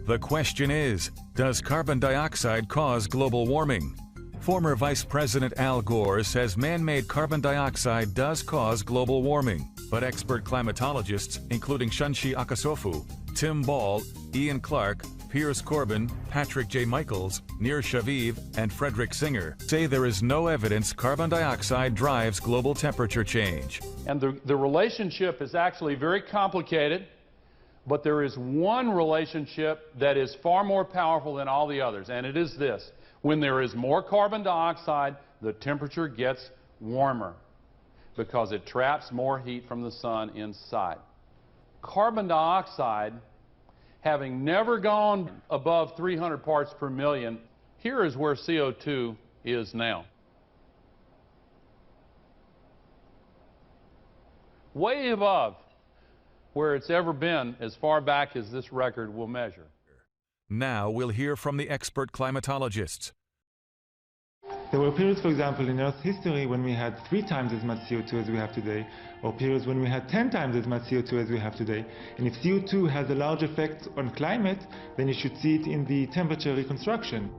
The question is, does carbon dioxide cause global warming? Former Vice President Al Gore says man-made carbon dioxide does cause global warming, but expert climatologists, including Shunshi Akasofu, Tim Ball, Ian Clark, Piers Corbin, Patrick J. Michaels, Nir Shaviv, and Frederick Singer, say there is no evidence carbon dioxide drives global temperature change. And the relationship is actually very complicated, but there is one relationship that is far more powerful than all the others, and it is this. When there is more carbon dioxide, the temperature gets warmer because it traps more heat from the sun inside. Carbon dioxide, having never gone above 300 parts per million, here is where CO2 is now. Way above where it's ever been as far back as this record will measure. Now we'll hear from the expert climatologists. There were periods, for example, in Earth's history when we had 3 times as much CO2 as we have today, or periods when we had 10 times as much CO2 as we have today. And if CO2 has a large effect on climate, then you should see it in the temperature reconstruction.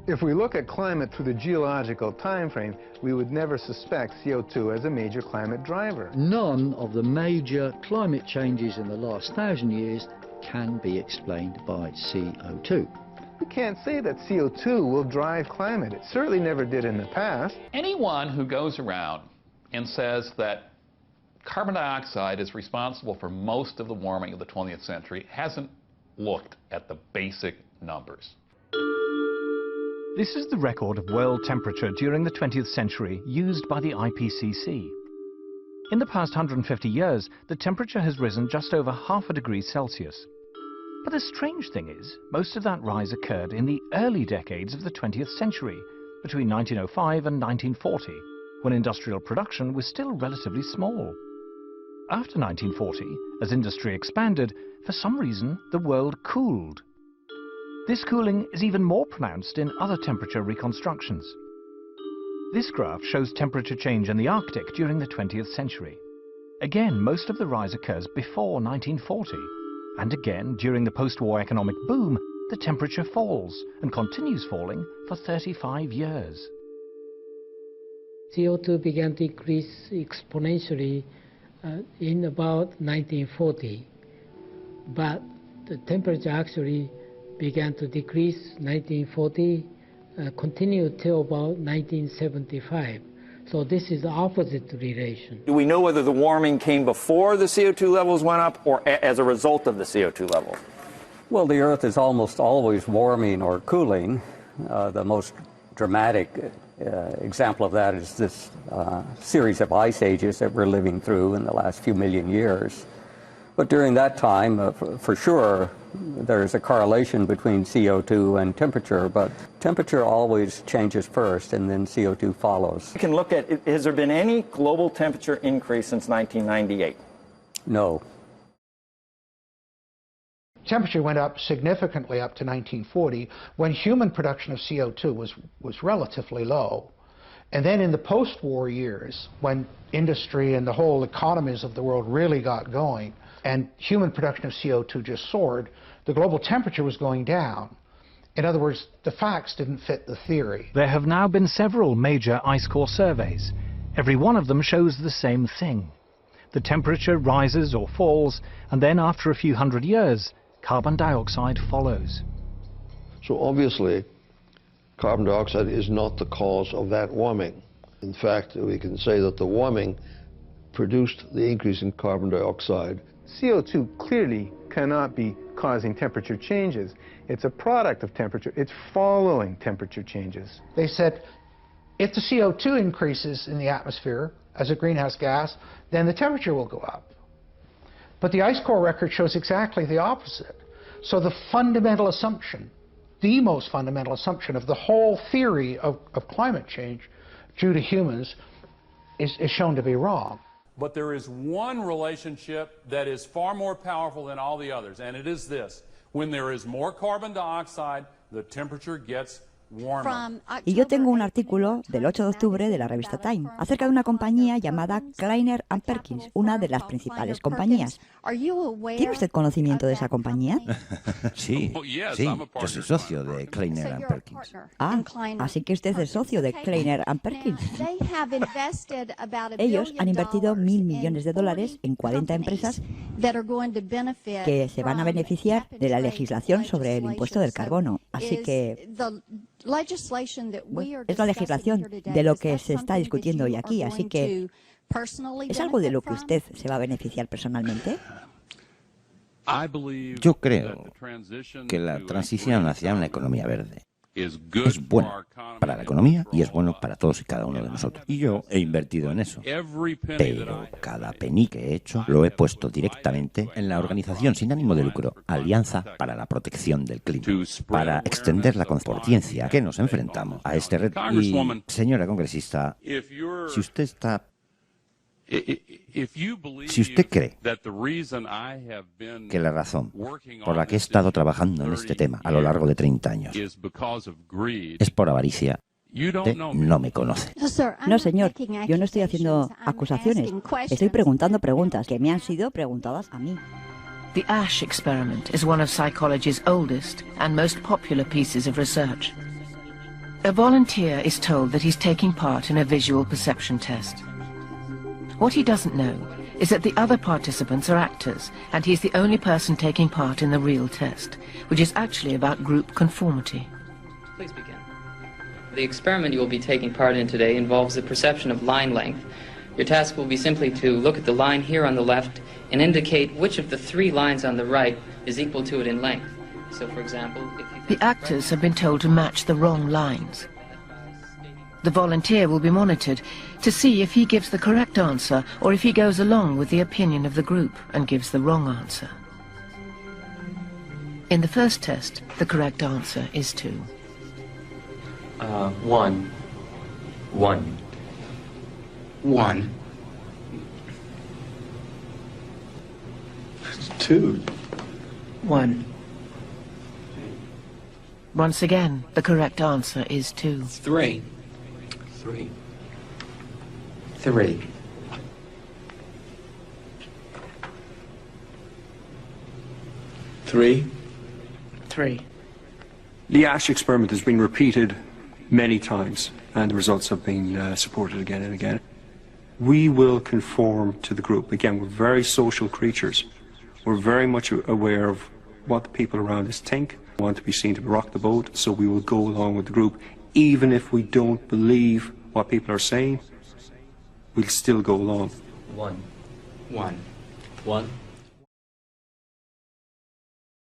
If we look at climate through the geological time frame, we would never suspect CO2 as a major climate driver. None of the major climate changes in the last 1,000 years can be explained by CO2. We can't say that CO2 will drive climate. It certainly never did in the past. Anyone who goes around and says that carbon dioxide is responsible for most of the warming of the 20th century hasn't looked at the basic numbers. This is the record of world temperature during the 20th century used by the IPCC. In the past 150 years, the temperature has risen just over ½ a degree Celsius. But the strange thing is, most of that rise occurred in the early decades of the 20th century, between 1905 and 1940, when industrial production was still relatively small. After 1940, as industry expanded, for some reason the world cooled. This cooling is even more pronounced in other temperature reconstructions. This graph shows temperature change in the Arctic during the 20th century. Again, most of the rise occurs before 1940. And again, during the post-war economic boom, the temperature falls and continues falling for 35 years. CO2 began to increase exponentially in about 1940, but the temperature actually began to decrease 1940, continued till about 1975. So this is the opposite relation. Do we know whether the warming came before the CO2 levels went up or as a result of the CO2 level? Well, the Earth is almost always warming or cooling. The most dramatic example of that is this series of ice ages that we're living through in the last few million years. But during that time, for sure, there's a correlation between CO2 and temperature, but temperature always changes first and then CO2 follows. You can look at, has there been any global temperature increase since 1998? No. Temperature went up significantly up to 1940 when human production of CO2 was relatively low. And then in the post-war years, when industry and the whole economies of the world really got going, and human production of CO2 just soared, the global temperature was going down. In other words, the facts didn't fit the theory. There have now been several major ice core surveys. Every one of them shows the same thing. The temperature rises or falls, and then after a few hundred years, carbon dioxide follows. So obviously, carbon dioxide is not the cause of that warming. In fact, we can say that the warming produced the increase in carbon dioxide. CO2 clearly cannot be causing temperature changes. It's a product of temperature. It's following temperature changes. They said, if the CO2 increases in the atmosphere as a greenhouse gas, then the temperature will go up. But the ice core record shows exactly the opposite. So the fundamental assumption, the most fundamental assumption of the whole theory of climate change due to humans is shown to be wrong. But there is one relationship that is far more powerful than all the others, and it is this. When there is more carbon dioxide, the temperature gets Y yo tengo un artículo del 8 de octubre de la revista Time acerca de una compañía llamada Kleiner & Perkins, una de las principales compañías. ¿Tiene usted conocimiento de esa compañía? Sí, yo soy socio de Kleiner & Perkins. Ah, así que usted es socio de Kleiner & Perkins. Ellos han invertido $1.000 millones en 40 empresas que se van a beneficiar de la legislación sobre el impuesto del carbono. Así que es la legislación de lo que se está discutiendo hoy aquí. Así que ¿es algo de lo que usted se va a beneficiar personalmente? Yo creo que la transición hacia una economía verde es buena para la economía y es bueno para todos y cada uno de nosotros. Y yo he invertido en eso. Pero cada penny que he hecho lo he puesto directamente en la organización sin ánimo de lucro Alianza para la Protección del Clima, para extender la conciencia que nos enfrentamos a este reto. Y, señora congresista, si usted cree que la razón por la que he estado trabajando en este tema a lo largo de 30 años es por avaricia, usted no me conoce. No, señor, yo no estoy haciendo acusaciones. Estoy preguntando preguntas que me han sido preguntadas a mí. The Ash experiment is one of psychology's oldest and most popular pieces of research. A volunteer is told that he's taking part in a visual perception test. What he doesn't know is that the other participants are actors, and he's the only person taking part in the real test, which is actually about group conformity. Please begin. The experiment you will be taking part in today involves the perception of line length. Your task will be simply to look at the line here on the left and indicate which of the 3 lines on the right is equal to it in length. So, for example, if you... The actors have been told to match the wrong lines. The volunteer will be monitored to see if he gives the correct answer or if he goes along with the opinion of the group and gives the wrong answer. In the first test, the correct answer is 2. 1. 1. 1. 2. 1. Once again, the correct answer is 2. 3. 3. 3. 3. 3. The Ash experiment has been repeated many times, and the results have been supported again and again. We will conform to the group. Again, we're very social creatures. We're very much aware of what the people around us think. We want to be seen to rock the boat, so we will go along with the group. Even if we don't believe what people are saying, we'll still go along. 1. 1. 1.